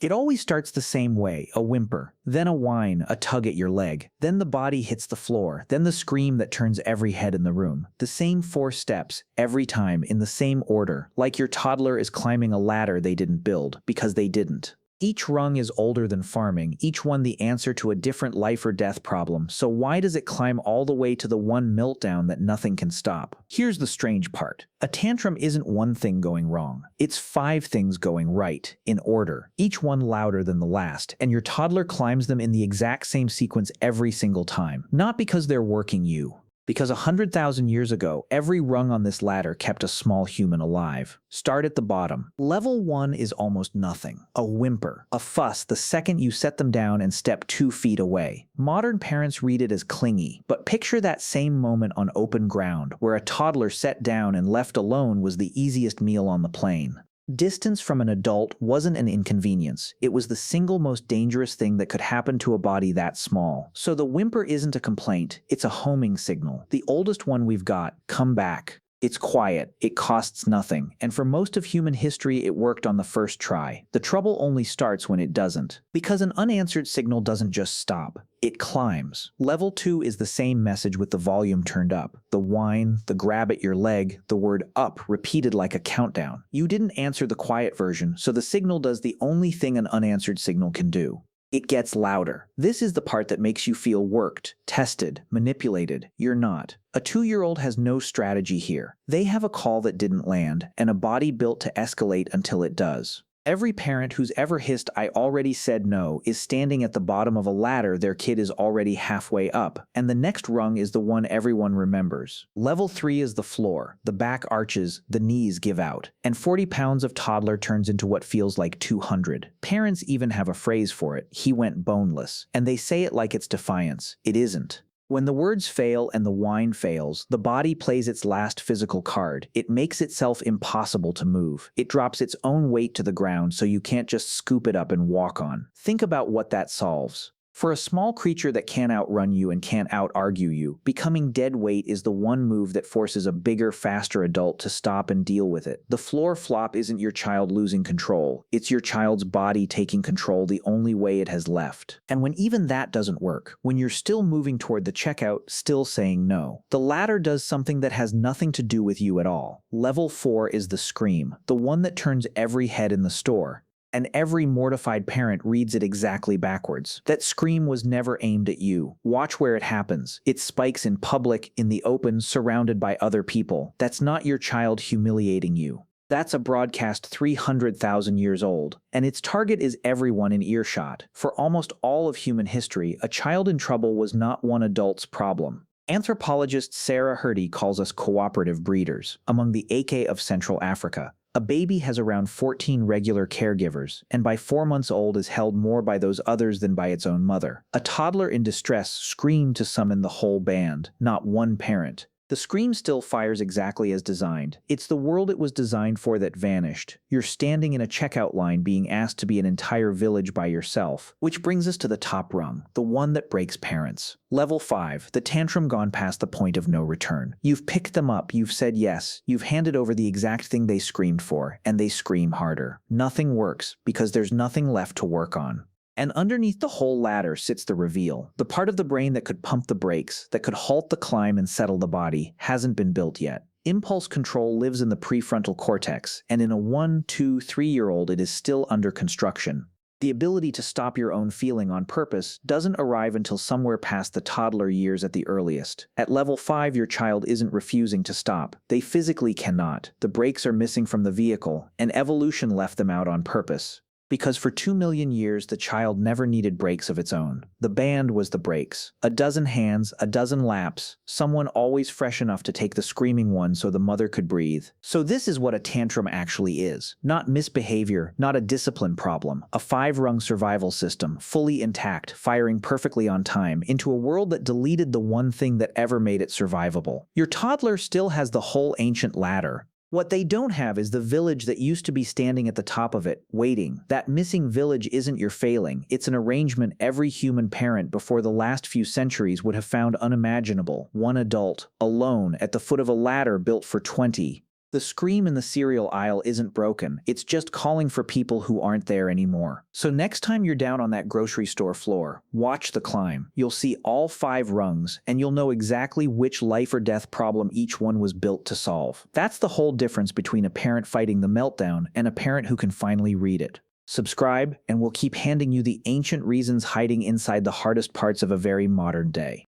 It always starts the same way, a whimper, then a whine, a tug at your leg, then the body hits the floor, then the scream that turns every head in the room. The same 4 steps, every time, in the same order, like your toddler is climbing a ladder they didn't build, because they didn't. Each rung is older than farming, each one the answer to a different life or death problem, so why does it climb all the way to the one meltdown that nothing can stop? Here's the strange part. A tantrum isn't one thing going wrong. It's 5 things going right, in order, each one louder than the last, and your toddler climbs them in the exact same sequence every single time. Not because they're working you. Because 100,000 years ago, every rung on this ladder kept a small human alive. Start at the bottom. Level 1 is almost nothing. A whimper, a fuss the second you set them down and step 2 feet away. Modern parents read it as clingy, but picture that same moment on open ground, where a toddler set down and left alone was the easiest meal on the plane. Distance from an adult wasn't an inconvenience. It was the single most dangerous thing that could happen to a body that small. So the whimper isn't a complaint, it's a homing signal. The oldest one we've got, come back. It's quiet, it costs nothing, and for most of human history it worked on the first try. The trouble only starts when it doesn't. Because an unanswered signal doesn't just stop, it climbs. Level 2 is the same message with the volume turned up. The whine, the grab at your leg, the word up repeated like a countdown. You didn't answer the quiet version, so the signal does the only thing an unanswered signal can do. It gets louder. This is the part that makes you feel worked, tested, manipulated. You're not. A 2-year-old has no strategy here. They have a call that didn't land, and a body built to escalate until it does. Every parent who's ever hissed "I already said no" is standing at the bottom of a ladder their kid is already halfway up, and the next rung is the one everyone remembers. Level 3 is the floor. The back arches, the knees give out, and 40 pounds of toddler turns into what feels like 200. Parents even have a phrase for it, "he went boneless," and they say it like it's defiance. It isn't. When the words fail and the whine fails, the body plays its last physical card. It makes itself impossible to move. It drops its own weight to the ground so you can't just scoop it up and walk on. Think about what that solves. For a small creature that can't outrun you and can't out-argue you, becoming dead weight is the one move that forces a bigger, faster adult to stop and deal with it. The floor flop isn't your child losing control. It's your child's body taking control the only way it has left. And when even that doesn't work, when you're still moving toward the checkout, still saying no, the latter does something that has nothing to do with you at all. Level 4 is the scream, the one that turns every head in the store. And every mortified parent reads it exactly backwards. That scream was never aimed at you. Watch where it happens. It spikes in public, in the open, surrounded by other people. That's not your child humiliating you. That's a broadcast 300,000 years old, and its target is everyone in earshot. For almost all of human history, a child in trouble was not one adult's problem. Anthropologist Sarah Hrdy calls us cooperative breeders. Among the Ake of Central Africa, a baby has around 14 regular caregivers, and by 4 months old is held more by those others than by its own mother. A toddler in distress screamed to summon the whole band, not one parent. The scream still fires exactly as designed. It's the world it was designed for that vanished. You're standing in a checkout line being asked to be an entire village by yourself. Which brings us to the top rung, the one that breaks parents. Level 5, the tantrum gone past the point of no return. You've picked them up, you've said yes, you've handed over the exact thing they screamed for, and they scream harder. Nothing works, because there's nothing left to work on. And underneath the whole ladder sits the reveal. The part of the brain that could pump the brakes, that could halt the climb and settle the body, hasn't been built yet. Impulse control lives in the prefrontal cortex, and in a 1, 2, 3-year-old it is still under construction. The ability to stop your own feeling on purpose doesn't arrive until somewhere past the toddler years at the earliest. At level 5, your child isn't refusing to stop. They physically cannot. The brakes are missing from the vehicle, and evolution left them out on purpose. Because for 2 million years, the child never needed brakes of its own. The band was the brakes. A dozen hands, a dozen laps, someone always fresh enough to take the screaming one so the mother could breathe. So this is what a tantrum actually is. Not misbehavior, not a discipline problem. A 5-rung survival system, fully intact, firing perfectly on time, into a world that deleted the one thing that ever made it survivable. Your toddler still has the whole ancient ladder. What they don't have is the village that used to be standing at the top of it, waiting. That missing village isn't your failing. It's an arrangement every human parent before the last few centuries would have found unimaginable. One adult, alone, at the foot of a ladder built for 20. The scream in the cereal aisle isn't broken, it's just calling for people who aren't there anymore. So next time you're down on that grocery store floor, watch the climb. You'll see all 5 rungs, and you'll know exactly which life or death problem each one was built to solve. That's the whole difference between a parent fighting the meltdown and a parent who can finally read it. Subscribe, and we'll keep handing you the ancient reasons hiding inside the hardest parts of a very modern day.